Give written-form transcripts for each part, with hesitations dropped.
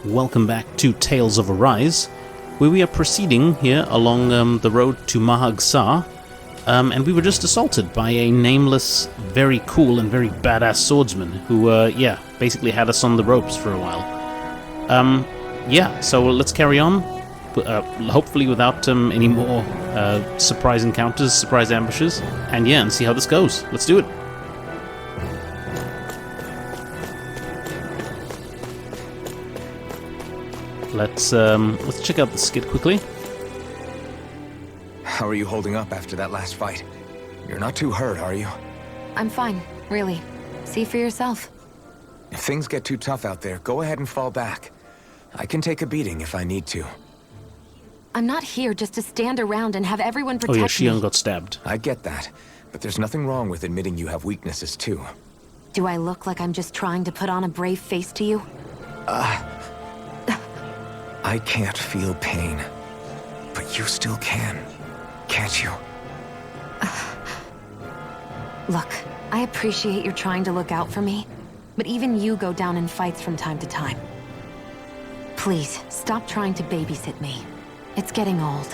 Welcome back to Tales of Arise, where we are proceeding here along the road to Mahag-Saar, and we were just assaulted by a nameless, very cool and very badass swordsman who, basically had us on the ropes for a while. So let's carry on, hopefully without any more surprise encounters, surprise ambushes, and see how this goes. Let's do it. Let's check out the skit quickly. How are you holding up after that last fight? You're not too hurt, are you? I'm fine, really. See for yourself. If things get too tough out there, go ahead and fall back. I can take a beating if I need to. I'm not here just to stand around and have everyone protect me. Shion got stabbed. I get that, but there's nothing wrong with admitting you have weaknesses too. Do I look like I'm just trying to put on a brave face to you? I can't feel pain, but you still can, can't you? Look, I appreciate you're trying to look out for me, but even you go down in fights from time to time. Please, stop trying to babysit me. It's getting old.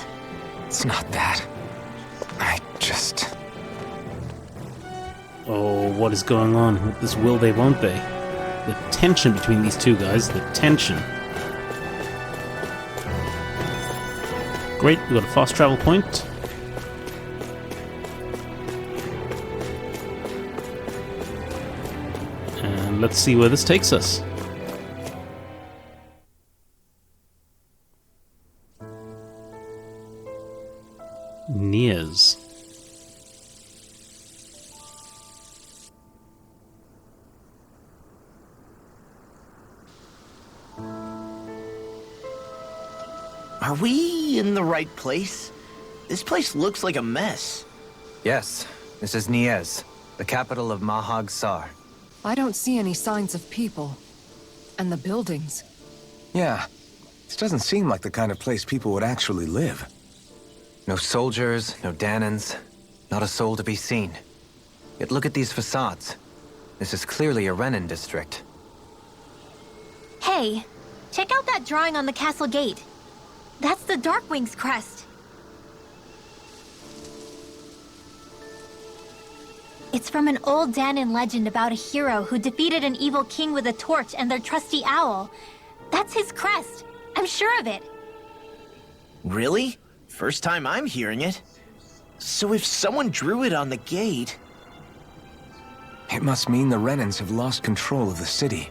It's not that. I just... Oh, what is going on with this will they, won't they? The tension between these two guys, the tension. Great, we got a fast travel point. And let's see where this takes us. Nias. Are we in the right place? This place looks like a mess. Yes, this is Nies, the capital of Mahag-Saar. I don't see any signs of people. And the buildings. Yeah, this doesn't seem like the kind of place people would actually live. No soldiers, no Dahnans, not a soul to be seen. Yet look at these facades. This is clearly a Renan district. Hey, check out that drawing on the castle gate. That's the Darkwing's crest. It's from an old Dahnan legend about a hero who defeated an evil king with a torch and their trusty owl. That's his crest. I'm sure of it. Really? First time I'm hearing it. So if someone drew it on the gate... It must mean the Renans have lost control of the city.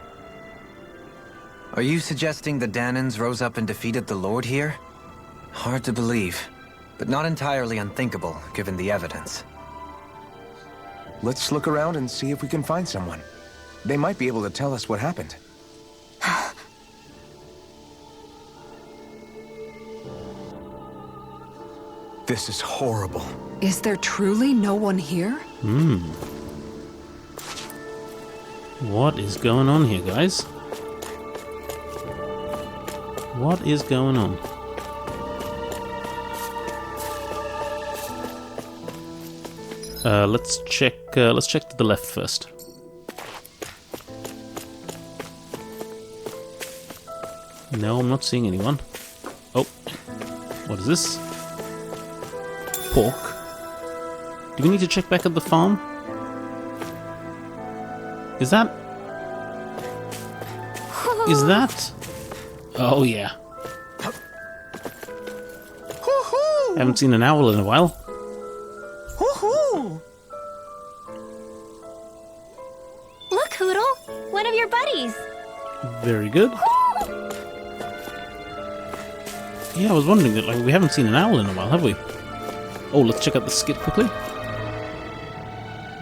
Are you suggesting the Dahnans rose up and defeated the Lord here? Hard to believe, but not entirely unthinkable, given the evidence. Let's look around and see if we can find someone. They might be able to tell us what happened. This is horrible. Is there truly no one here? What is going on here, guys? What is going on? Let's check to the left first. No, I'm not seeing anyone. Oh, what is this? Pork. Do we need to check back at the farm? Is that... Oh, yeah. Haven't seen an owl in a while. Look, Hoodle! One of your buddies! Very good. Yeah, I was wondering that, we haven't seen an owl in a while, have we? Oh, let's check out the skit quickly.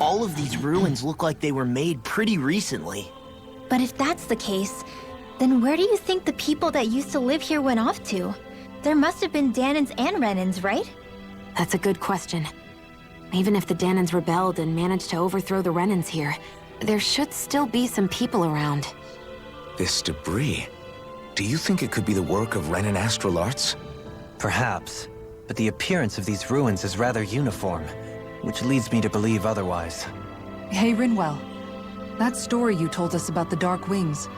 All of these ruins look like they were made pretty recently. But if that's the case, then where do you think the people that used to live here went off to? There must have been Dahnans and Renans, right? That's a good question. Even if the Dahnans rebelled and managed to overthrow the Renans here, there should still be some people around. This debris... Do you think it could be the work of Renan astral arts? Perhaps, but the appearance of these ruins is rather uniform, which leads me to believe otherwise. Hey, Rinwell. That story you told us about the Dark Wings.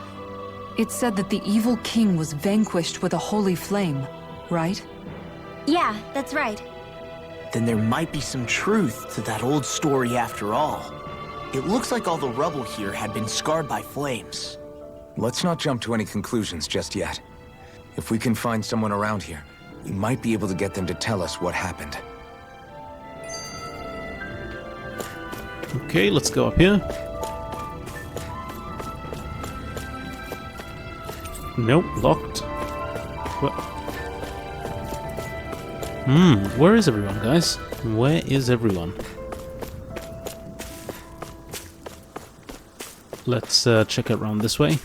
It said that the evil king was vanquished with a holy flame, right? Yeah, that's right. Then there might be some truth to that old story after all. It looks like all the rubble here had been scarred by flames. Let's not jump to any conclusions just yet. If we can find someone around here, we might be able to get them to tell us what happened. Okay, let's go up here. Nope, locked. What? Where is everyone, guys? Where is everyone? Let's check it around this way.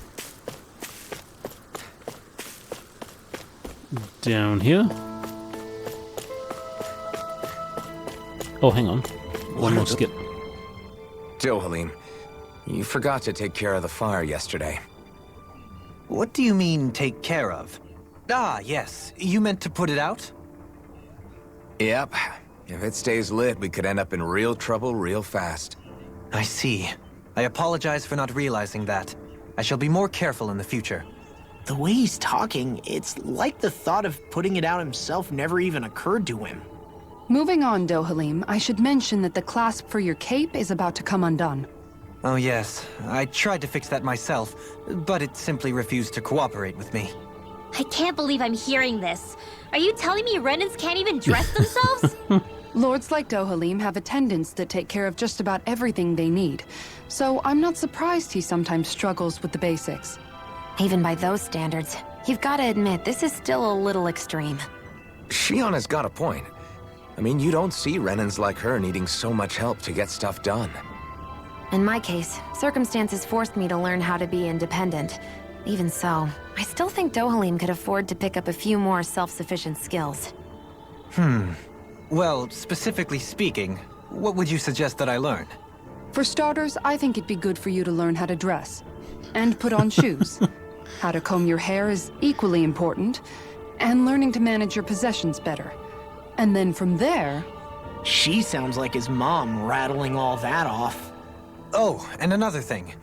Down here. Oh, hang on. One more skip. Dohalim, you forgot to take care of the fire yesterday. What do you mean, take care of? Ah, yes. You meant to put it out? Yep. If it stays lit, we could end up in real trouble real fast. I see. I apologize for not realizing that. I shall be more careful in the future. The way he's talking, it's like the thought of putting it out himself never even occurred to him. Moving on, Dohalim, I should mention that the clasp for your cape is about to come undone. Oh yes, I tried to fix that myself, but it simply refused to cooperate with me. I can't believe I'm hearing this. Are you telling me Renans can't even dress themselves? Lords like Dohalim have attendants that take care of just about everything they need, so I'm not surprised he sometimes struggles with the basics. Even by those standards, you've got to admit this is still a little extreme. Shionna's got a point. I mean, you don't see Renans like her needing so much help to get stuff done. In my case, circumstances forced me to learn how to be independent. Even so, I still think Dohalim could afford to pick up a few more self-sufficient skills. Well, specifically speaking, what would you suggest that I learn? For starters, I think it'd be good for you to learn how to dress. And put on shoes. How to comb your hair is equally important. And learning to manage your possessions better. And then from there... She sounds like his mom rattling all that off. Oh, and another thing.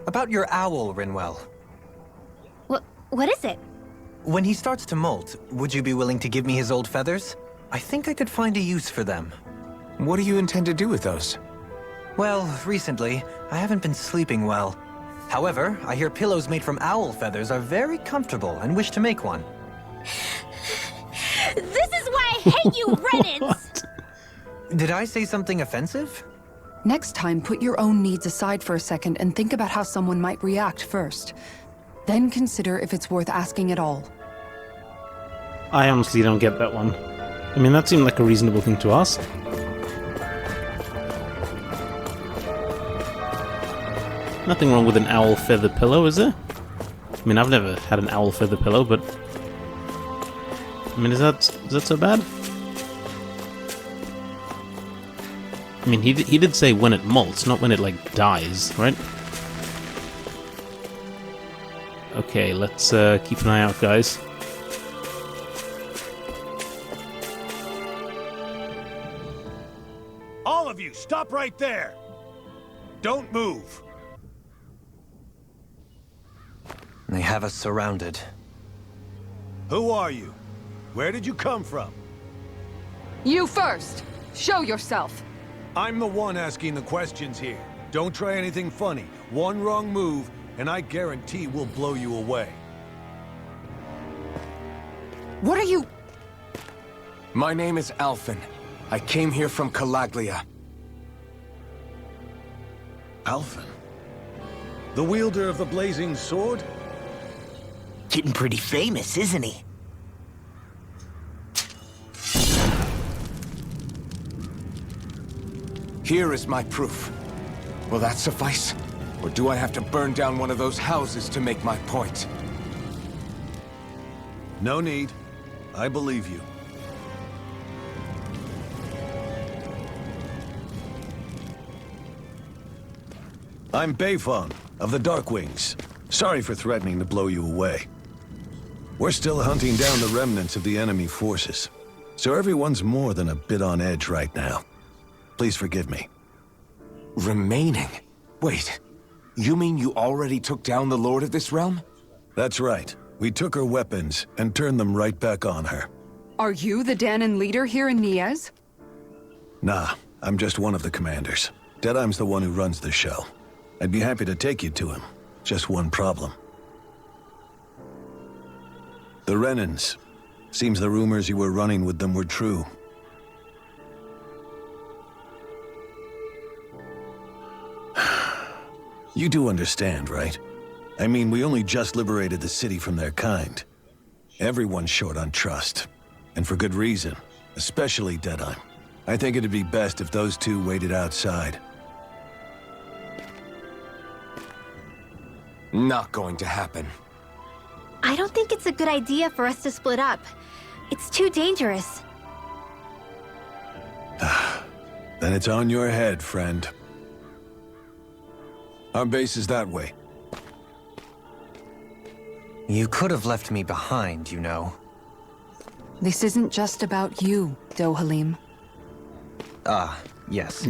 About your owl, Rinwell. What is it? When he starts to molt, would you be willing to give me his old feathers? I think I could find a use for them. What do you intend to do with those? Well, recently, I haven't been sleeping well. However, I hear pillows made from owl feathers are very comfortable and wish to make one. This is why I hate you, Renans! Did I say something offensive? Next time, put your own needs aside for a second and think about how someone might react first. Then consider if it's worth asking at all. I honestly don't get that one. I mean, that seemed like a reasonable thing to ask. Nothing wrong with an owl feather pillow, is there? I mean, I've never had an owl feather pillow, but... I mean, is that so bad? I mean, he did say when it molts, not when it, like, dies, right? Okay, let's keep an eye out, guys. All of you, stop right there! Don't move! They have us surrounded. Who are you? Where did you come from? You first! Show yourself! I'm the one asking the questions here. Don't try anything funny. One wrong move, and I guarantee we'll blow you away. What are you... My name is Alphen. I came here from Calaglia. Alphen? The wielder of the blazing sword? Getting pretty famous, isn't he? Here is my proof. Will that suffice? Or do I have to burn down one of those houses to make my point? No need. I believe you. I'm Beifong, of the Darkwings. Sorry for threatening to blow you away. We're still hunting down the remnants of the enemy forces, so everyone's more than a bit on edge right now. Please forgive me. Remaining? Wait, you mean you already took down the Lord of this realm? That's right. We took her weapons and turned them right back on her. Are you the Dahnan leader here in Niez? Nah, I'm just one of the commanders. Deadeye's the one who runs the show. I'd be happy to take you to him. Just one problem. The Renans. Seems the rumors you were running with them were true. You do understand, right? I mean, we only just liberated the city from their kind. Everyone's short on trust. And for good reason. Especially Deadeye. I think it'd be best if those two waited outside. Not going to happen. I don't think it's a good idea for us to split up. It's too dangerous. Then it's on your head, friend. Our base is that way. You could have left me behind, you know. This isn't just about you, Dohalim. Ah, yes.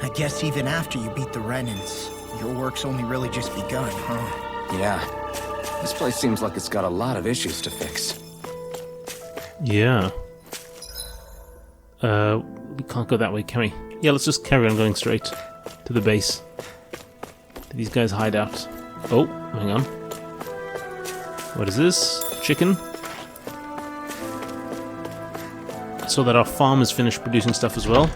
I guess even after you beat the Renans, your work's only really just begun, huh? Yeah. This place seems like it's got a lot of issues to fix. Yeah. We can't go that way, can we? Yeah, let's just carry on going straight to the base. Did these guys hide out? Oh, hang on. What is this? Chicken? So that our farm is finished producing stuff as well.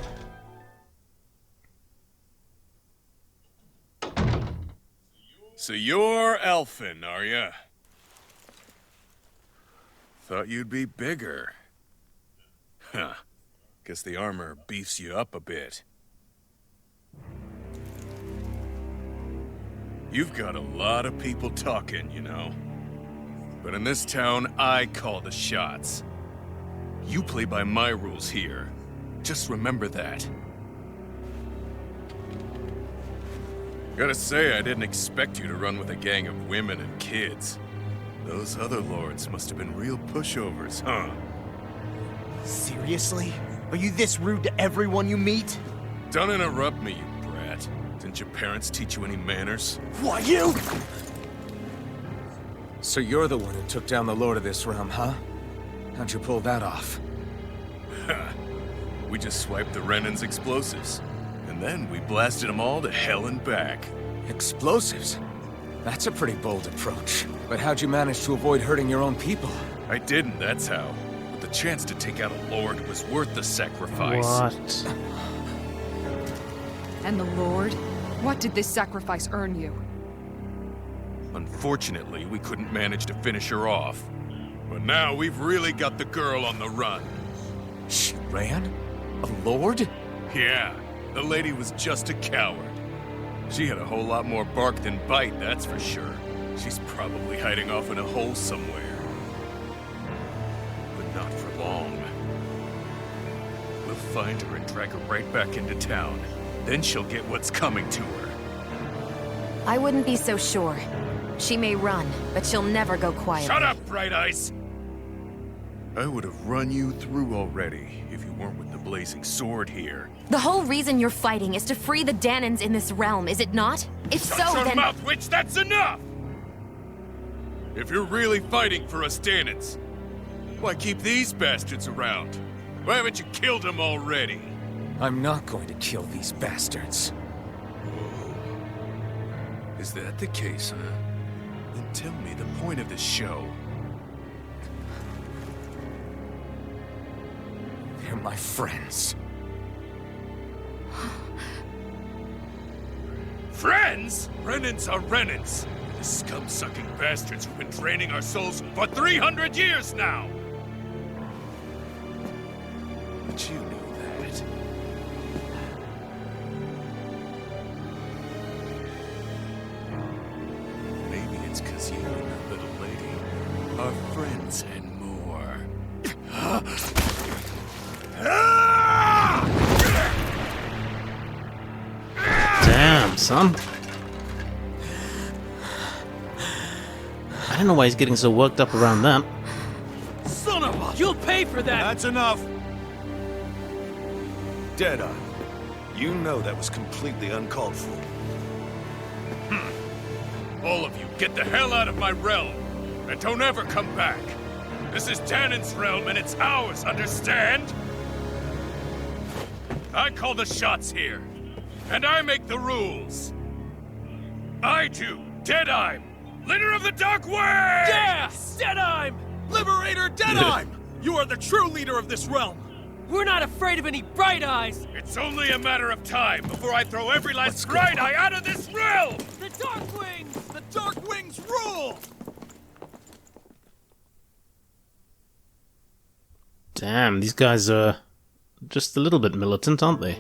So you're elfin, are ya? Thought you'd be bigger. Huh. Guess the armor beefs you up a bit. You've got a lot of people talking, you know. But in this town, I call the shots. You play by my rules here. Just remember that. Gotta say, I didn't expect you to run with a gang of women and kids. Those other lords must have been real pushovers, huh? Seriously? Are you this rude to everyone you meet? Don't interrupt me, you brat. Didn't your parents teach you any manners? Why, you? So you're the one who took down the Lord of this realm, huh? How'd you pull that off? We just swiped the Renan's explosives. And then we blasted them all to hell and back. Explosives? That's a pretty bold approach. But how'd you manage to avoid hurting your own people? I didn't, that's how. But the chance to take out a lord was worth the sacrifice. What? And the Lord? What did this sacrifice earn you? Unfortunately, we couldn't manage to finish her off. But now we've really got the girl on the run. She ran? A lord? Yeah, the lady was just a coward. She had a whole lot more bark than bite, that's for sure. She's probably hiding off in a hole somewhere. But not for long. We'll find her and drag her right back into town. Then she'll get what's coming to her. I wouldn't be so sure. She may run, but she'll never go quiet. Shut up, Bright Eyes! I would have run you through already if you weren't with the blazing sword here. The whole reason you're fighting is to free the Dahnans in this realm, is it not? If Shut so, your then— mouth, witch! That's enough! If you're really fighting for us Dahnans, why keep these bastards around? Why haven't you killed them already? I'm not going to kill these bastards. Oh. Is that the case, huh? Then tell me the point of the show. They're my friends. Friends? Renans are Renans. The scum-sucking bastards who've been draining our souls for 300 years now! But you know that. Maybe it's 'cause you and that little lady are friends and more. Damn, son. I don't know why he's getting so worked up around that. Son of a... You'll pay for that! That's enough! Deadeye, you know that was completely uncalled for. All of you, get the hell out of my realm, and don't ever come back. This is Dahnan's realm, and it's ours, understand? I call the shots here, and I make the rules. I do, Deadeye, leader of the Dark Wings! Yeah! Deadeye! Liberator Deadeye! You are the true leader of this realm. We're not afraid of any Bright Eyes. It's only a matter of time before I throw every last Bright Eye out of this realm! The Dark Wings! The Dark Wings rule! Damn, these guys are just a little bit militant, aren't they?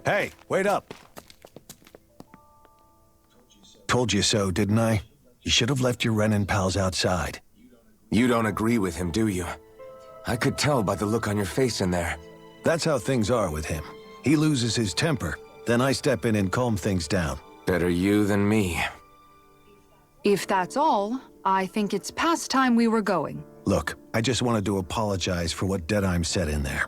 Hey, wait up! Told you so, didn't I? You should have left your Renan pals outside. You don't agree with him, do you? I could tell by the look on your face in there. That's how things are with him. He loses his temper, then I step in and calm things down. Better you than me. If that's all, I think it's past time we were going. Look, I just wanted to apologize for what Deadeye said in there.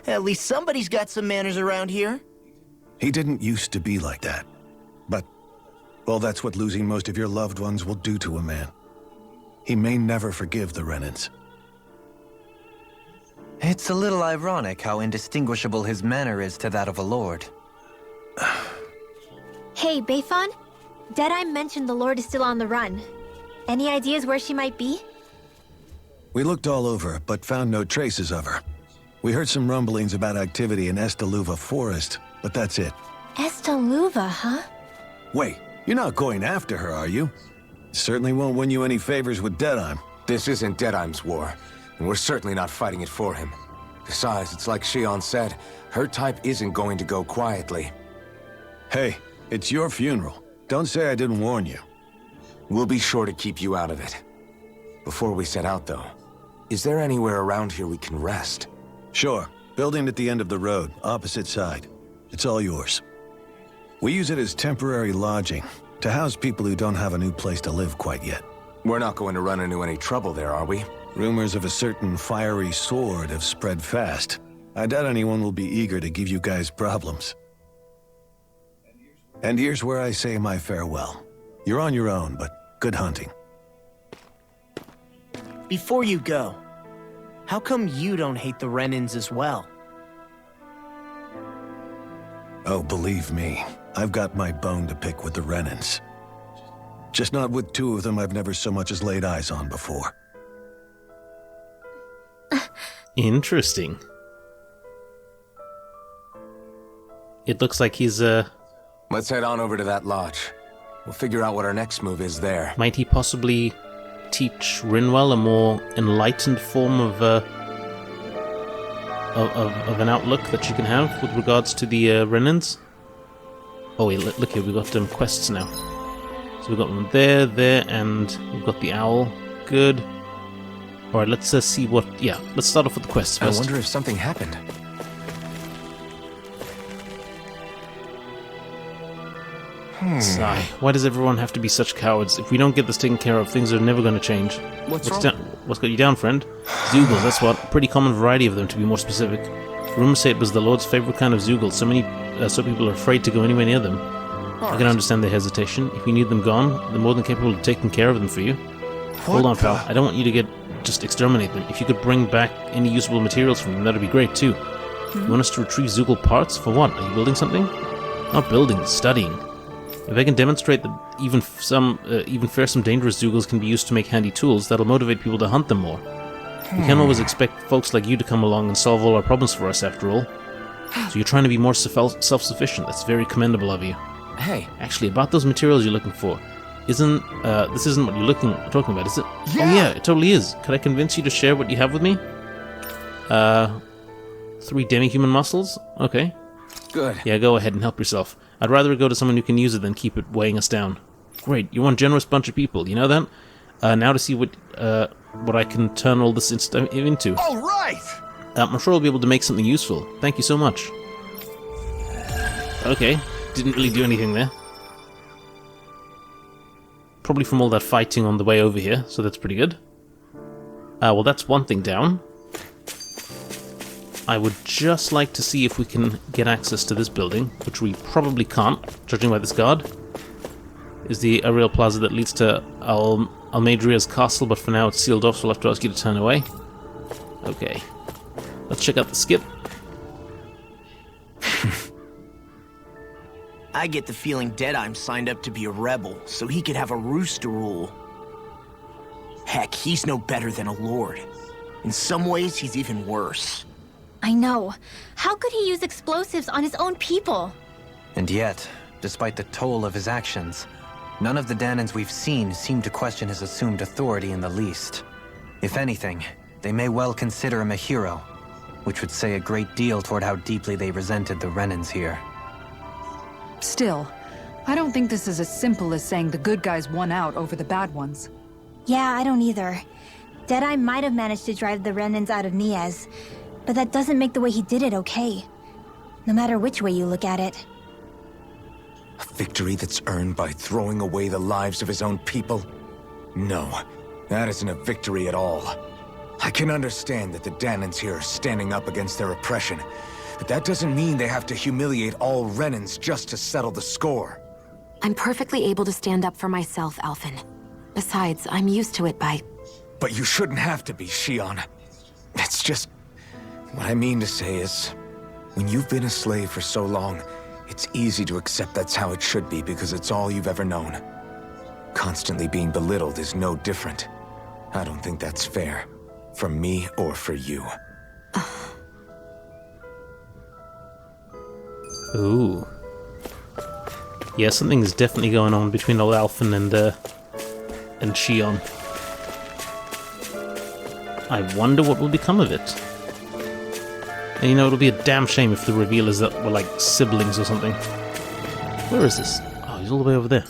At least somebody's got some manners around here. He didn't used to be like that. But, well, that's what losing most of your loved ones will do to a man. He may never forgive the Renans. It's a little ironic how indistinguishable his manner is to that of a lord. Hey, Bayfon? Deadeye mentioned the Lord is still on the run. Any ideas where she might be? We looked all over, but found no traces of her. We heard some rumblings about activity in Estaluva Forest, but that's it. Estaluva, huh? Wait, you're not going after her, are you? Certainly won't win you any favors with Deadeye. This isn't Deadeye's war, and we're certainly not fighting it for him. Besides, it's like Shion said, her type isn't going to go quietly. Hey, it's your funeral. Don't say I didn't warn you. We'll be sure to keep you out of it. Before we set out, though, is there anywhere around here we can rest? Sure. Building at the end of the road, opposite side. It's all yours. We use it as temporary lodging, to house people who don't have a new place to live quite yet. We're not going to run into any trouble there, are we? Rumors of a certain fiery sword have spread fast. I doubt anyone will be eager to give you guys problems. And here's where I say my farewell. You're on your own, but good hunting. Before you go, how come you don't hate the Renans as well? Oh, believe me, I've got my bone to pick with the Renans. Just not with two of them I've never so much as laid eyes on before. Interesting. It looks like he's, Let's head on over to that lodge. We'll figure out what our next move is there. might he possibly teach Rinwell a more enlightened form of an outlook that she can have with regards to the Renans? Oh wait, look here, we've got quests now. So we've got one there, and we've got the owl. Good. Alright, let's see what... Yeah, let's start off with the quests first. I wonder if something happened. Sigh. Why does everyone have to be such cowards? If we don't get this taken care of, things are never going to change. What's wrong? What's got you down, friend? Zeugles, that's what. Pretty common variety of them, to be more specific. Rumors say it was the Lord's favorite kind of Zeugles. So people are afraid to go anywhere near them. I can understand their hesitation. If you need them gone, they're more than capable of taking care of them for you. Hold on, pal. I don't want you to just exterminate them. If you could bring back any usable materials from them, that'd be great, too. You want us to retrieve Zeugle parts? For what? Are you building something? Not building, studying. If I can demonstrate that even fearsome dangerous Zeugles can be used to make handy tools, that'll motivate people to hunt them more. We can't always expect folks like you to come along and solve all our problems for us, after all. So you're trying to be more self-sufficient. That's very commendable of you. Hey. Actually, about those materials you're looking for, this isn't what you're talking about, is it? Yeah. Oh yeah, it totally is. Could I convince you to share what you have with me? 3 demi-human muscles? Okay. Good. Yeah, go ahead and help yourself. I'd rather go to someone who can use it than keep it weighing us down. Great, you're one generous bunch of people, you know that? Now to see what I can turn all this into. All right! I'm sure I'll be able to make something useful. Thank you so much. Okay, didn't really do anything there. Probably from all that fighting on the way over here, so that's pretty good. Well, that's one thing down. I would just like to see if we can get access to this building, which we probably can't, judging by this guard. Is the aerial plaza that leads to Almedria's castle, but for now it's sealed off, so we'll have to ask you to turn away. Okay. Let's check out the skip. I get the feeling Deadeye signed up to be a rebel, so he could have a roost to rule. Heck, he's no better than a lord. In some ways, he's even worse. I know. How could he use explosives on his own people? And yet, despite the toll of his actions, none of the Dahnans we've seen seem to question his assumed authority in the least. If anything, they may well consider him a hero, which would say a great deal toward how deeply they resented the Renans here. Still, I don't think this is as simple as saying the good guys won out over the bad ones. Yeah, I don't either. Deadeye might have managed to drive the Renans out of Niaz, but that doesn't make the way he did it okay. No matter which way you look at it. A victory that's earned by throwing away the lives of his own people? No, that isn't a victory at all. I can understand that the Dahnans here are standing up against their oppression, but that doesn't mean they have to humiliate all Renans just to settle the score. I'm perfectly able to stand up for myself, Alphen. Besides, I'm used to it by... But you shouldn't have to be, Shion. It's just... What I mean to say is, when you've been a slave for so long, it's easy to accept that's how it should be because it's all you've ever known. Constantly being belittled is no different. I don't think that's fair. For me or for you. Ooh. Yeah, something's definitely going on between old Alphen and Shion. I wonder what will become of it. And you know, it'll be a damn shame if the reveal is that we're like siblings or something. Where is this? Oh, he's all the way over there.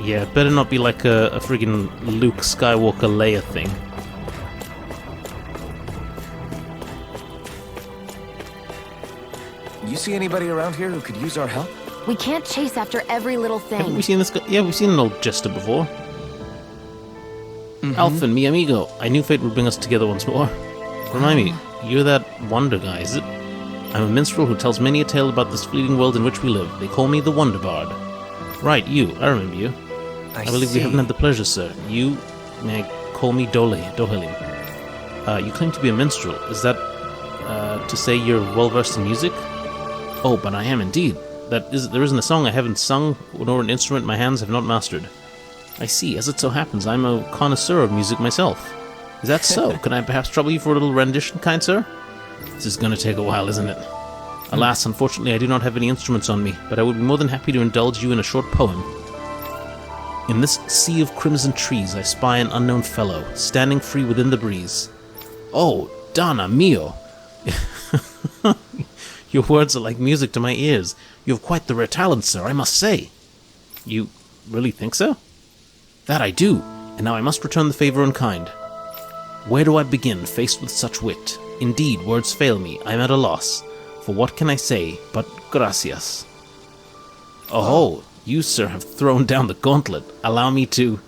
Yeah, it better not be like a friggin' Luke Skywalker Leia thing. You see anybody around here who could use our help? We can't chase after every little thing. Haven't we seen this guy? Yeah, we've seen an old jester before. Alphen, mi amigo. I knew fate would bring us together once more. Remind me, you're that Wonder guy, is it? I'm a minstrel who tells many a tale about this fleeting world in which we live. They call me the Wonder Bard. Right, you. I remember you. I believe we haven't had the pleasure, sir. You may call me Dohelim. You claim to be a minstrel. Is that to say you're well-versed in music? Oh, but I am indeed. There isn't a song I haven't sung, nor an instrument my hands have not mastered. I see. As it so happens, I'm a connoisseur of music myself. Is that so? Could I perhaps trouble you for a little rendition, kind sir? This is going to take a while, isn't it? Alas, unfortunately, I do not have any instruments on me, but I would be more than happy to indulge you in a short poem. In this sea of crimson trees, I spy an unknown fellow, standing free within the breeze. Oh, Dana mio! Your words are like music to my ears. You have quite the rare talent, sir, I must say. You really think so? That I do, and now I must return the favor in kind. Where do I begin, faced with such wit? Indeed, words fail me, I am at a loss. For what can I say but gracias? Oh, you, sir, have thrown down the gauntlet. Allow me to...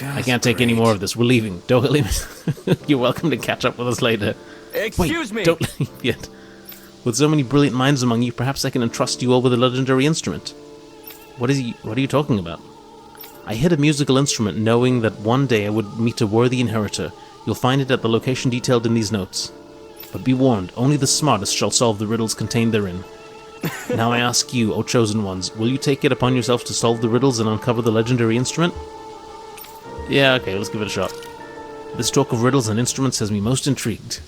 I can't take any more of this. We're leaving. Dohelim, you're welcome to catch up with us later. Excuse me! Don't leave yet. With so many brilliant minds among you, perhaps I can entrust you all with a legendary instrument. What are you talking about? I hid a musical instrument knowing that one day I would meet a worthy inheritor. You'll find it at the location detailed in these notes. But be warned, only the smartest shall solve the riddles contained therein. Now I ask you, O chosen ones, will you take it upon yourselves to solve the riddles and uncover the legendary instrument? Yeah, okay, let's give it a shot. This talk of riddles and instruments has me most intrigued.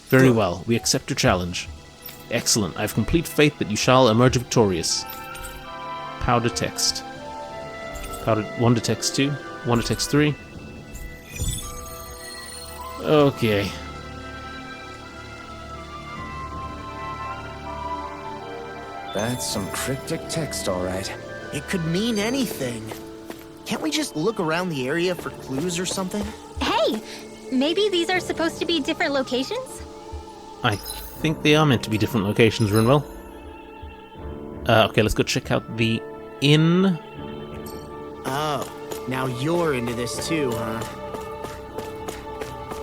Very well, we accept your challenge. Excellent, I have complete faith that you shall emerge victorious. Powder text. Powder 1 to text 2, 1 to text 3. Okay. That's some cryptic text, all right. It could mean anything. Can't we just look around the area for clues or something? Hey! Maybe these are supposed to be different locations? I think they are meant to be different locations, Rinwell. Okay, let's go check out the inn. Oh, Now you're into this too, huh?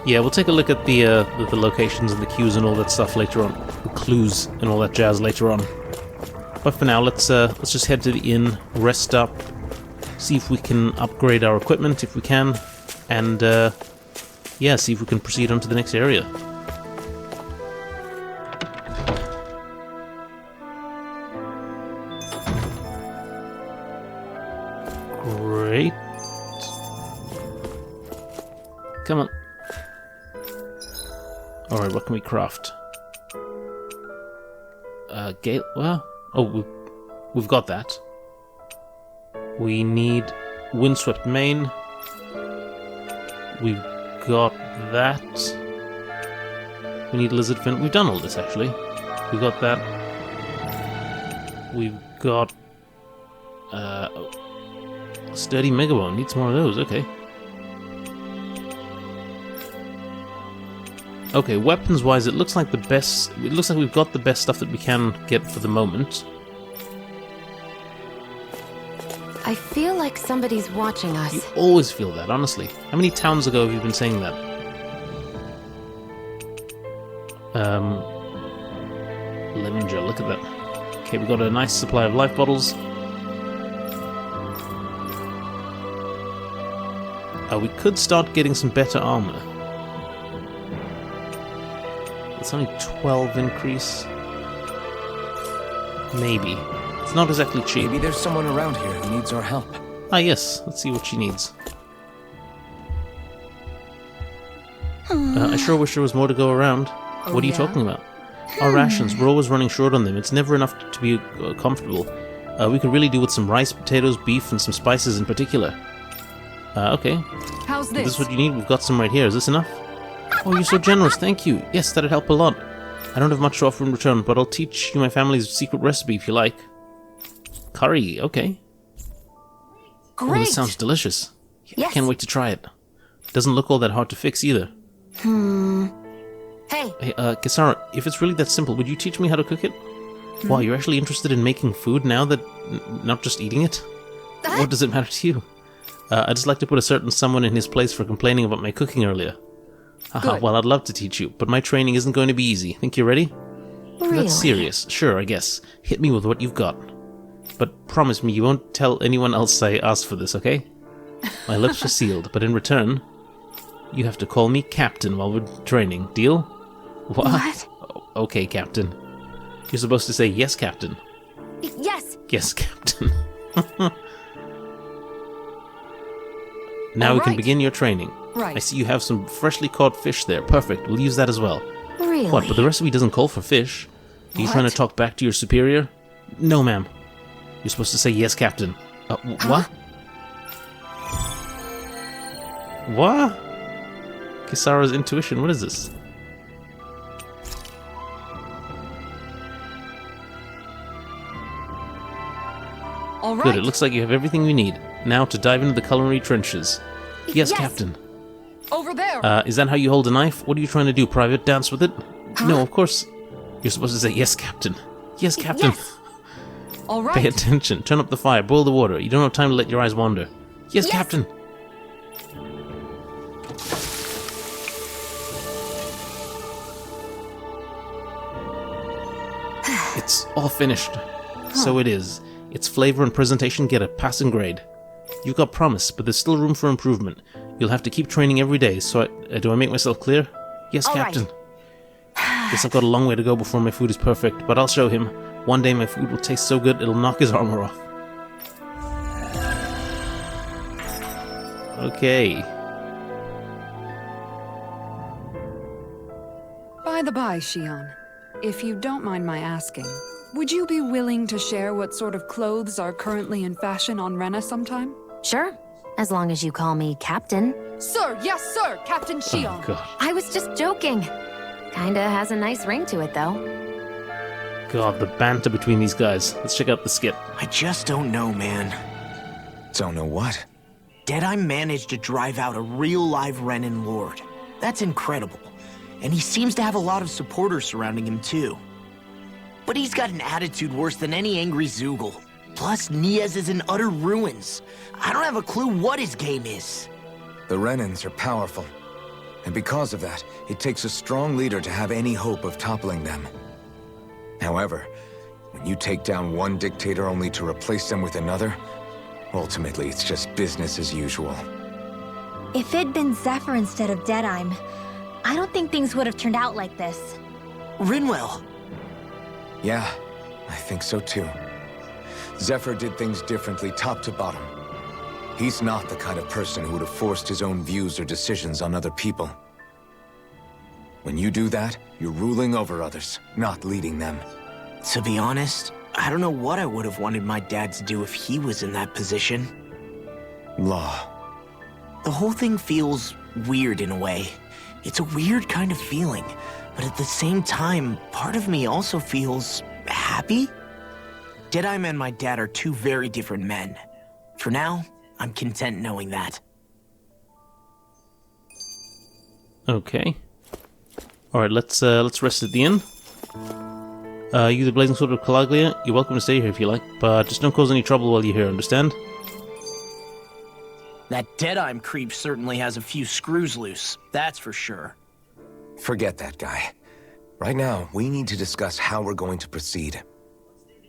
Yeah, we'll take a look at the locations and the cues and all that stuff later on. The clues and all that jazz later on. But for now, let's just head to the inn, rest up, see if we can upgrade our equipment if we can, and yeah, see if we can proceed on to the next area. Great. Come on. Alright, what can we craft? Gale. Well, oh, we've got that. We need windswept mane. We've got that. We need lizard fin. We've done all this actually. We got that. We've got sturdy megabone. Need some more of those. Okay. Okay, weapons-wise, it looks like the best. It looks like we've got the best stuff that we can get for the moment. I feel like somebody's watching us. You always feel that, honestly. How many towns ago have you been saying that? Lemon gel, look at that. Okay, we've got a nice supply of life bottles. We could start getting some better armor. It's only 12 increase. Maybe. It's not exactly cheap. Maybe there's someone around here who needs our help. Ah, yes. Let's see what she needs. I sure wish there was more to go around. What are you talking about? Our rations, we're always running short on them. It's never enough to be comfortable. We could really do with some rice, potatoes, beef, and some spices in particular. Okay. How's If this? this is what you need, we've got some right here. Is this enough? Oh, you're so generous. Thank you. Yes, that'd help a lot. I don't have much to offer in return, but I'll teach you my family's secret recipe if you like. Curry, okay. Great! Oh, this sounds delicious. Yes. I can't wait to try it. Doesn't look all that hard to fix either. Hey, Hey, Kisara, if it's really that simple, would you teach me how to cook it? Wow, you're actually interested in making food now that... not just eating it? What does it matter to you? I'd just like to put a certain someone in his place for complaining about my cooking earlier. Haha, Good. well, I'd love to teach you, but my training isn't going to be easy. Think you're ready? really? That's serious. Sure, I guess. Hit me with what you've got. But promise me you won't tell anyone else I asked for this, okay? My lips are sealed, but in return, you have to call me Captain while we're training. Deal? What? Okay, Captain. You're supposed to say, yes, Captain. Yes! Yes, Captain. Now we can Alright. begin your training. Right. I see you have some freshly caught fish there. Perfect. We'll use that as well. Really? What, but the recipe doesn't call for fish. Are you trying to talk back to your superior? No, ma'am. You're supposed to say, yes, Captain. What? What? Kisara's intuition, what is this? All right. Good, it looks like you have everything we need. Now to dive into the culinary trenches. Yes, Captain. Over there. Is that how you hold a knife? What are you trying to do, Private? Dance with it? No, of course. You're supposed to say, yes, Captain. Yes, Captain. Yes. All right. Pay attention. Turn up the fire. Boil the water. You don't have time to let your eyes wander. Yes, Captain. It's all finished. So it is. Its flavor and presentation get a passing grade. You've got promise, but there's still room for improvement. You'll have to keep training every day, so do I make myself clear? Yes, All Captain. right. Guess I've got a long way to go before my food is perfect, but I'll show him. One day my food will taste so good it'll knock his armor off. Okay. By the by, Shion, if you don't mind my asking, would you be willing to share what sort of clothes are currently in fashion on Rena sometime? Sure. As long as you call me Captain. Sir, yes, sir, Captain Shion. Oh, God. I was just joking. Kinda has a nice ring to it, though. God, the banter between these guys. Let's check out the skit. I just don't know, man. Don't know what? Deadeye managed to drive out a real live Renan lord. That's incredible. And he seems to have a lot of supporters surrounding him, too. But he's got an attitude worse than any angry Zoogle. Plus, Niaz is in utter ruins. I don't have a clue what his game is. The Renans are powerful. And because of that, it takes a strong leader to have any hope of toppling them. However, when you take down one dictator only to replace them with another, ultimately it's just business as usual. If it'd been Zephyr instead of Deadime, I don't think things would have turned out like this. Rinwell. Yeah, I think so too. Zephyr did things differently top to bottom. He's not the kind of person who would have forced his own views or decisions on other people. When you do that, you're ruling over others, not leading them. To be honest, I don't know what I would have wanted my dad to do if he was in that position. Law. The whole thing feels weird in a way. It's a weird kind of feeling, but at the same time, part of me also feels happy. Deadeye and my dad are two very different men. For now, I'm content knowing that. Okay. Alright, let's rest at the inn. You the Blazing Sword of Calaglia, you're welcome to stay here if you like, but just don't cause any trouble while you're here, understand? That Deadeye creep certainly has a few screws loose, that's for sure. Forget that guy. Right now, we need to discuss how we're going to proceed.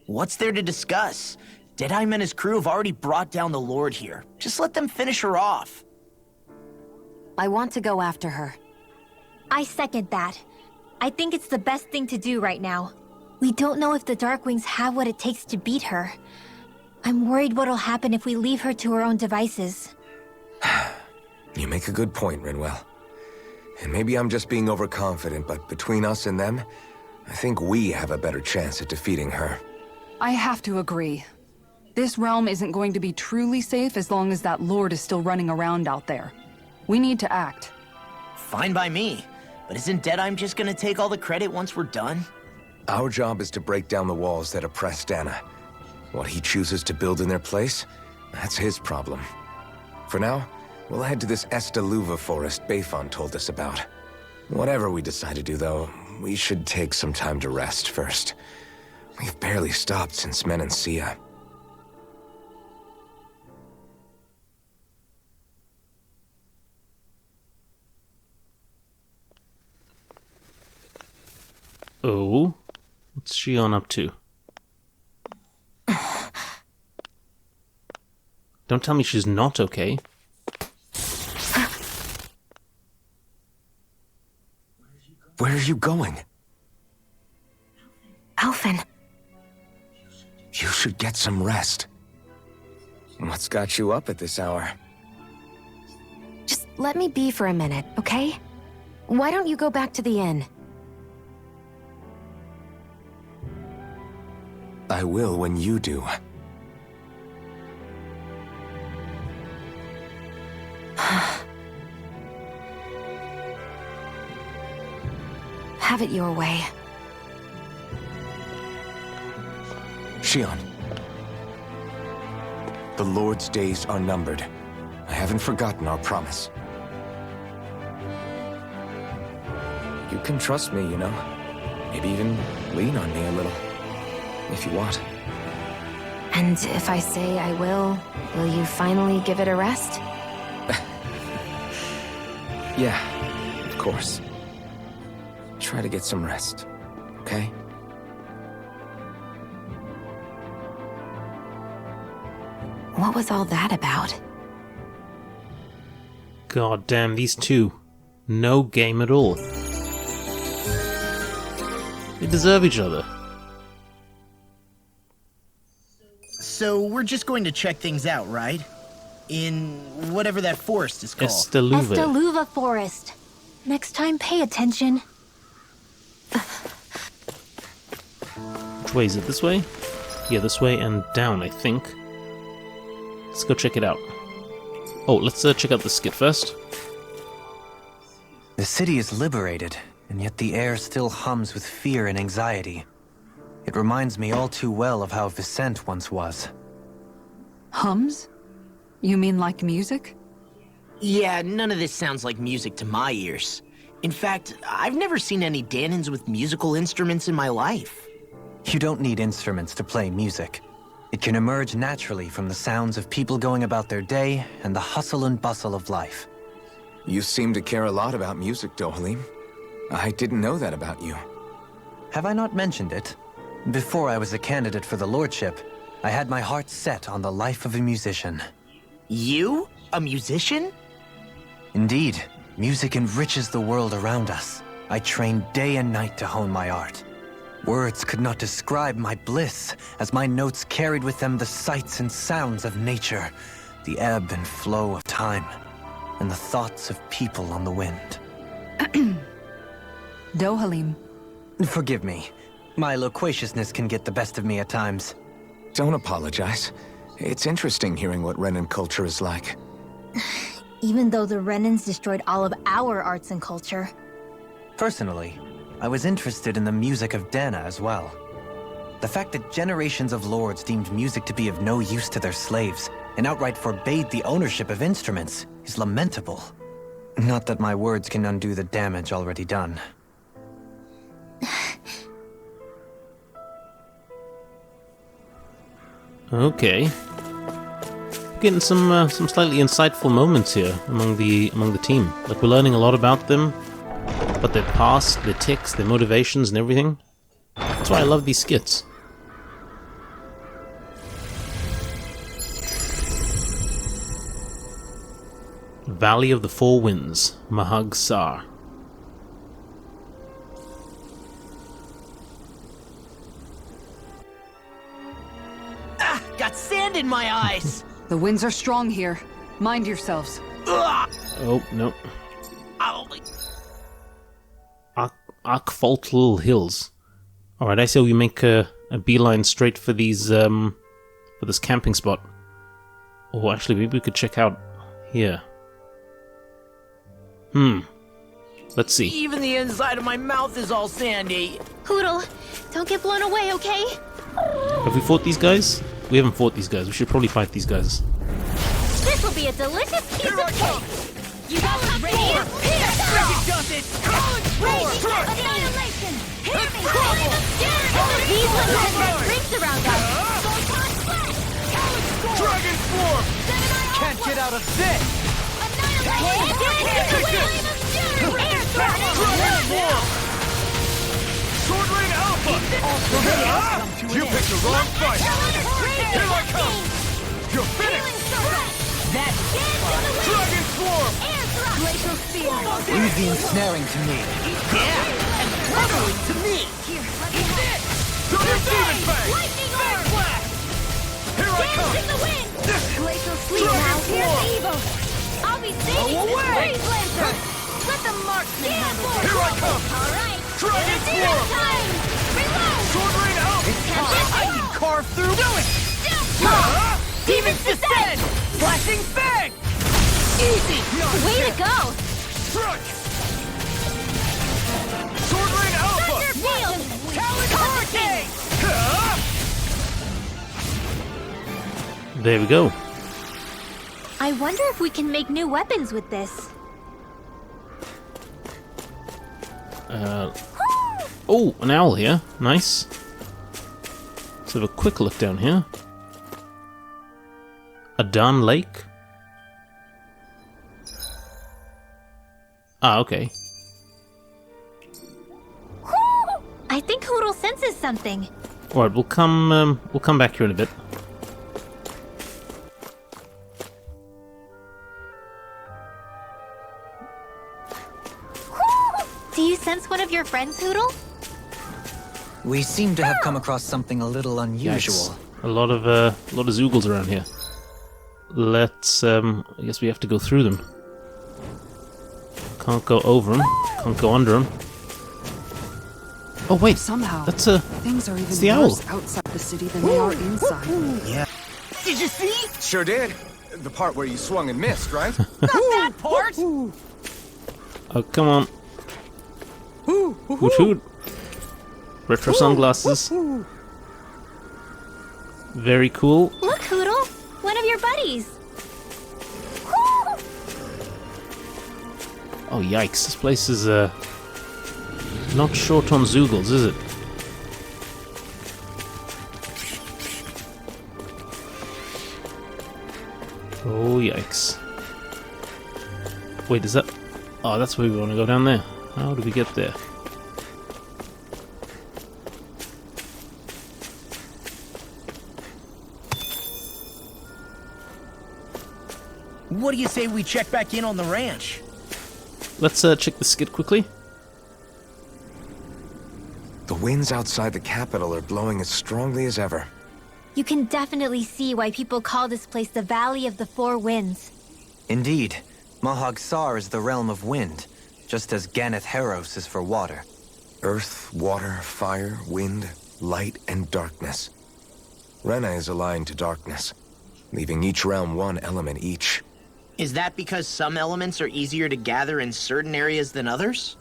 What's there to discuss? Deadeye and his crew have already brought down the Lord here. Just let them finish her off. I want to go after her. I second that. I think it's the best thing to do right now. We don't know if the Darkwings have what it takes to beat her. I'm worried what'll happen if we leave her to her own devices. You make a good point, Rinwell. And maybe I'm just being overconfident, but between us and them, I think we have a better chance at defeating her. I have to agree. This realm isn't going to be truly safe as long as that Lord is still running around out there. We need to act. Fine by me. But isn't Deadeye just gonna take all the credit once we're done? Our job is to break down the walls that oppress Dahna. What he chooses to build in their place, that's his problem. For now, we'll head to this Estaluva forest Bayfon told us about. Whatever we decide to do, though, we should take some time to rest first. We've barely stopped since Menancia. Oh? What's Shion up to? Don't tell me she's not okay. Where are you going? Alphen. You should get some rest. What's got you up at this hour? Just let me be for a minute, okay? Why don't you go back to the inn? I will when you do. Have it your way. Shion. The Lord's days are numbered. I haven't forgotten our promise. You can trust me, you know. Maybe even lean on me a little. If you want. And if I say I will you finally give it a rest? Yeah, of course. Try to get some rest, okay? What was all that about? God damn, these two. No game at all. They deserve each other. So we're just going to check things out, right? In whatever that forest is called. Estaluva. Estaluva Forest. Next time, pay attention. Which way is it? This way? Yeah, this way and down, I think. Let's go check it out. Oh, let's check out the skit first. The city is liberated, and yet the air still hums with fear and anxiety. It reminds me all too well of how Vicente once was. Hums? You mean like music? Yeah, none of this sounds like music to my ears. In fact, I've never seen any Dahnans with musical instruments in my life. You don't need instruments to play music. It can emerge naturally from the sounds of people going about their day and the hustle and bustle of life. You seem to care a lot about music, Dohalim. I didn't know that about you. Have I not mentioned it? Before I was a candidate for the lordship, I had my heart set on the life of a musician. You? A musician? Indeed, music enriches the world around us. I trained day and night to hone my art. Words could not describe my bliss, as my notes carried with them the sights and sounds of nature, the ebb and flow of time, and the thoughts of people on the wind. Dohalim. Forgive me. My loquaciousness can get the best of me at times. Don't apologize. It's interesting hearing what Renan culture is like. Even though the Renans destroyed all of our arts and culture. Personally, I was interested in the music of Dahna as well. The fact that generations of lords deemed music to be of no use to their slaves and outright forbade the ownership of instruments is lamentable. Not that my words can undo the damage already done. Okay. Getting some slightly insightful moments here among the team. Like, we're learning a lot about them, about their past, their tics, their motivations, and everything. That's why I love these skits. Valley of the Four Winds, Mahag Saar. Ah! Got sand in my eyes! The winds are strong here. Mind yourselves. Oh, no. Ow. Arkfoltl Hills. Alright, I say we make a beeline straight for these, for this camping spot. Or actually, maybe we could check out here. Let's see. Even the inside of my mouth is all sandy. Hoodle, don't get blown away, okay? Have we fought these guys? We haven't fought these guys. We should probably fight these guys. This will be a delicious piece of cake! You got the radiant here! Annihilation! Hear me! These ones have red rings around us! Dragon Form! Can't get out of this! Sword Ring Alpha! You picked the wrong fight! Here I come! You're finished! Dragon Swarm! Glacial Spear! Leave the ensnaring to me. Yeah, and probably to me. Eat this! Double Demon Fang! Lightning Orb! Blast! Here I come! Dance in the wind! Glacial Sleep now! Here's the evil! I'll be saving this Breeze Lancer! Let the marksman handle it! Here I come! Alright! Dragon Swarm! Time! Reload! Sword Ring Alpha! I can carve through. Do it! Demons descend! Flashing Fang! Easy! Way to go! Strike! Sword Ring Alpha! Thunder Field! Talon Hurricane! There we go. I wonder if we can make new weapons with this. Oh, an owl here. Nice. Let's have a quick look down here. Adan Lake. Ah, okay. I think Hoodle senses something. Alright, we'll come back here in a bit. Do you sense one of your friends, Hoodle? We seem to have come across something a little unusual. Yikes. A lot of Zoogles around here. Let's I guess we have to go through them. Can't go over them. Can't go under them. Oh wait, Somehow, that's things are even the owl. worse outside the city than they are inside. Yeah. Did you see? Sure did. The part where you swung and missed, right? Not that part! Oh, come on. Hoot hoot. Retro sunglasses. Very cool. Look, Hoodle! One of your buddies! Oh yikes, this place is not short on Zoogles, is it? Oh, yikes. Wait, is that... Oh, that's where we want to go, down there. How do we get there? What do you say we check back in on the ranch? Let's check the skit quickly. The winds outside the capital are blowing as strongly as ever. You can definitely see why people call this place the Valley of the Four Winds. Indeed, Mahag Sar is the realm of wind, just as Ganeth Heros is for water. Earth, water, fire, wind, light, and darkness. Rena is aligned to darkness, leaving each realm one element each. Is that because some elements are easier to gather in certain areas than others?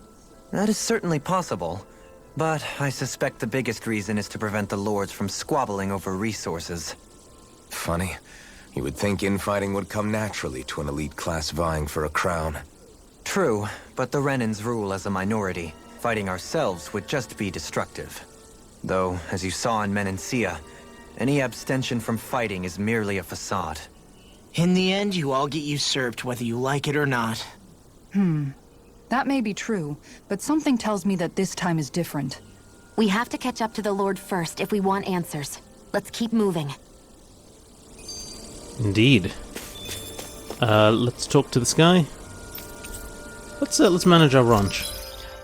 That is certainly possible, but I suspect the biggest reason is to prevent the lords from squabbling over resources. Funny. You would think infighting would come naturally to an elite class vying for a crown. True, but the Renans rule as a minority. Fighting ourselves would just be destructive. Though, as you saw in Menancia, any abstention from fighting is merely a facade. In the end, you all get usurped whether you like it or not. That may be true, but something tells me that this time is different. We have to catch up to the Lord first if we want answers. Let's keep moving. Indeed. Let's talk to this guy. Let's manage our ranch.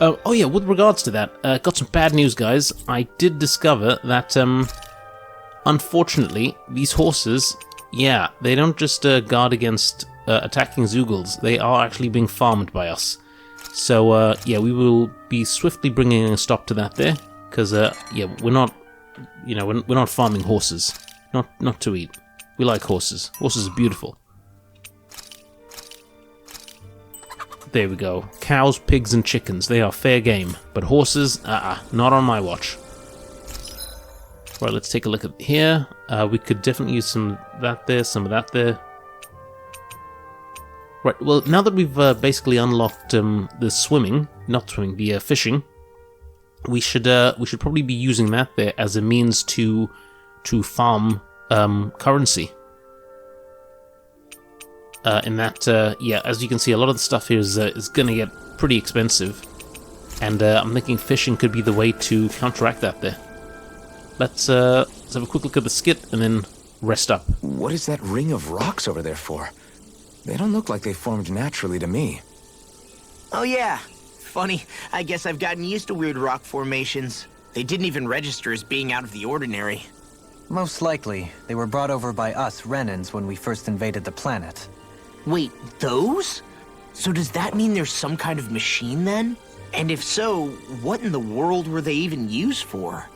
Oh yeah, with regards to that, got some bad news, guys. I did discover that, unfortunately, these horses, yeah, they don't just guard against attacking Zeugles. They are actually being farmed by us. So, yeah, we will be swiftly bringing a stop to that there, because, yeah, we're not, you know, we're not farming horses. Not to eat. We like horses. Horses are beautiful. There we go. Cows, pigs, and chickens. They are fair game. But horses, not on my watch. Right, let's take a look at here. We could definitely use some of that there, some of that there. Right, well, now that we've basically unlocked the swimming, not swimming, the fishing, we should probably be using that there as a means to farm currency. In that, yeah, as you can see, a lot of the stuff here is going to get pretty expensive, and I'm thinking fishing could be the way to counteract that there. Let's have a quick look at the skit and then rest up. What is that ring of rocks over there for? They don't look like they formed naturally to me. Oh yeah. Funny, I guess I've gotten used to weird rock formations. They didn't even register as being out of the ordinary. Most likely, they were brought over by us Renans when we first invaded the planet. Wait, those? So does that mean there's some kind of machine then? And if so, what in the world were they even used for?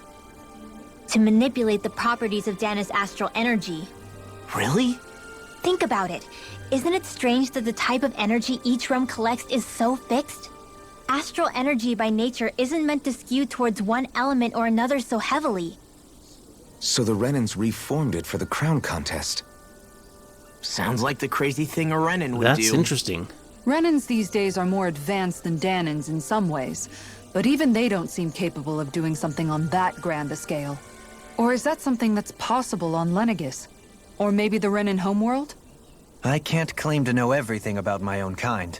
To manipulate the properties of Dahna's astral energy. Really? Think about it. Isn't it strange that the type of energy each realm collects is so fixed? Astral energy by nature isn't meant to skew towards one element or another so heavily. So the Renans reformed it for the crown contest. Sounds like the crazy thing a Renan would do. That's interesting. Renans these days are more advanced than Dahnans in some ways, but even they don't seem capable of doing something on that grand a scale. Or is that something that's possible on Lenegis? Or maybe the Renan homeworld? I can't claim to know everything about my own kind,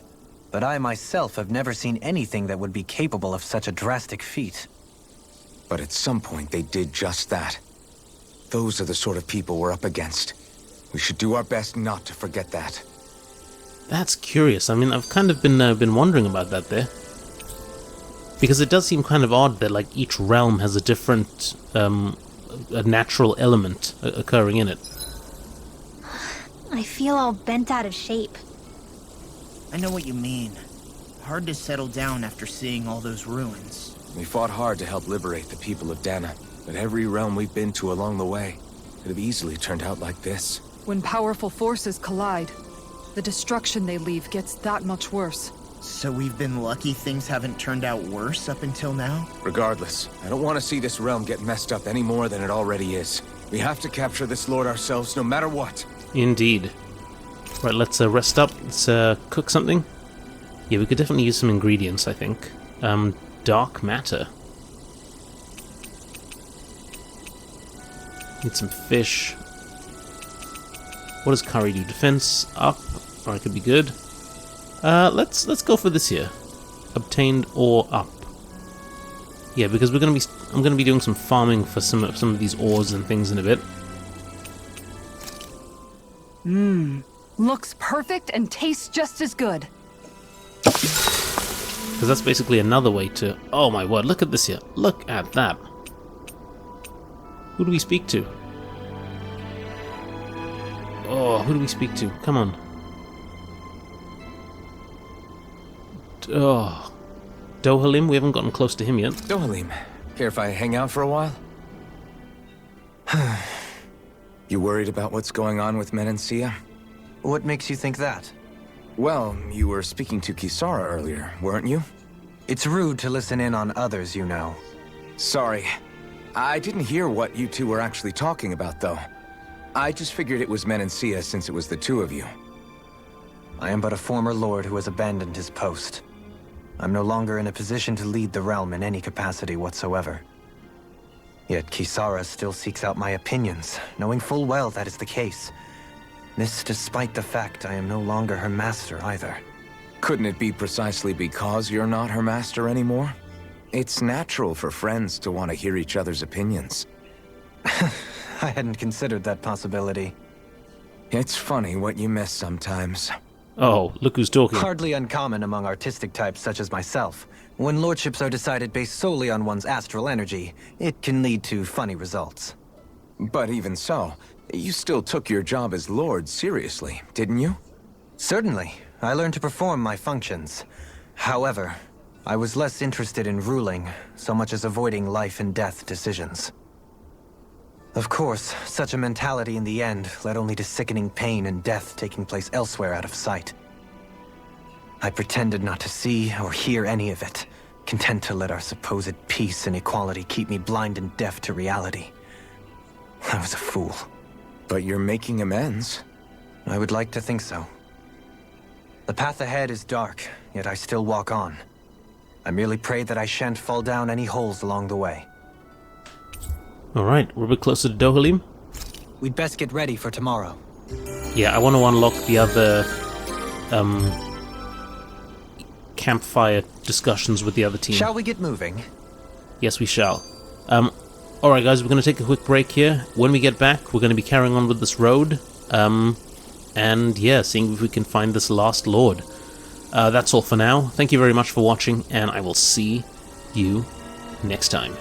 but I myself have never seen anything that would be capable of such a drastic feat. But at some point they did just that. Those are the sort of people we're up against. We should do our best not to forget that. That's curious. I mean, I've kind of been wondering about that there. Because it does seem kind of odd that, like, each realm has a different, a natural element occurring in it. I feel all bent out of shape. I know what you mean. Hard to settle down after seeing all those ruins. We fought hard to help liberate the people of Dahna, but every realm we've been to along the way could have easily turned out like this. When powerful forces collide, the destruction they leave gets that much worse. So we've been lucky things haven't turned out worse up until now? Regardless, I don't want to see this realm get messed up any more than it already is. We have to capture this lord ourselves, no matter what. Indeed. Right, let's rest up. Let's cook something. Yeah, we could definitely use some ingredients, I think. Dark matter. Need some fish. What does Kari do? Defense up. Alright, could be good. Let's go for this here. Obtained ore up. Yeah, because I'm gonna be doing some farming for some of these ores and things in a bit. Looks perfect and tastes just as good. Because that's basically another way to... Oh my word, look at this here. Look at that. Who do we speak to? Oh, who do we speak to? Come on. Oh. Dohalim? We haven't gotten close to him yet. Dohalim, care if I hang out for a while? You worried about what's going on with Menancia? What makes you think that? Well, you were speaking to Kisara earlier, weren't you? It's rude to listen in on others, you know. Sorry. I didn't hear what you two were actually talking about, though. I just figured it was Menancia since it was the two of you. I am but a former lord who has abandoned his post. I'm no longer in a position to lead the realm in any capacity whatsoever. Yet Kisara still seeks out my opinions, knowing full well that is the case. This despite the fact I am no longer her master either. Couldn't it be precisely because you're not her master anymore? It's natural for friends to want to hear each other's opinions. I hadn't considered that possibility. It's funny what you miss sometimes. Oh, look who's talking. Hardly uncommon among artistic types such as myself. When lordships are decided based solely on one's astral energy, it can lead to funny results. But even so, you still took your job as lord seriously, didn't you? Certainly. I learned to perform my functions. However, I was less interested in ruling, so much as avoiding life and death decisions. Of course, such a mentality in the end led only to sickening pain and death taking place elsewhere out of sight. I pretended not to see or hear any of it, content to let our supposed peace and equality keep me blind and deaf to reality. I was a fool. But you're making amends. I would like to think so. The path ahead is dark, yet I still walk on. I merely pray that I shan't fall down any holes along the way. Alright, we're a bit closer to Dohalim. We'd best get ready for tomorrow. Yeah, I want to unlock the other campfire discussions with the other team. Shall we get moving? Yes, we shall. Alright guys, we're going to take a quick break here. When we get back, we're going to be carrying on with this road. And yeah, seeing if we can find this last lord. That's all for now. Thank you very much for watching, and I will see you next time.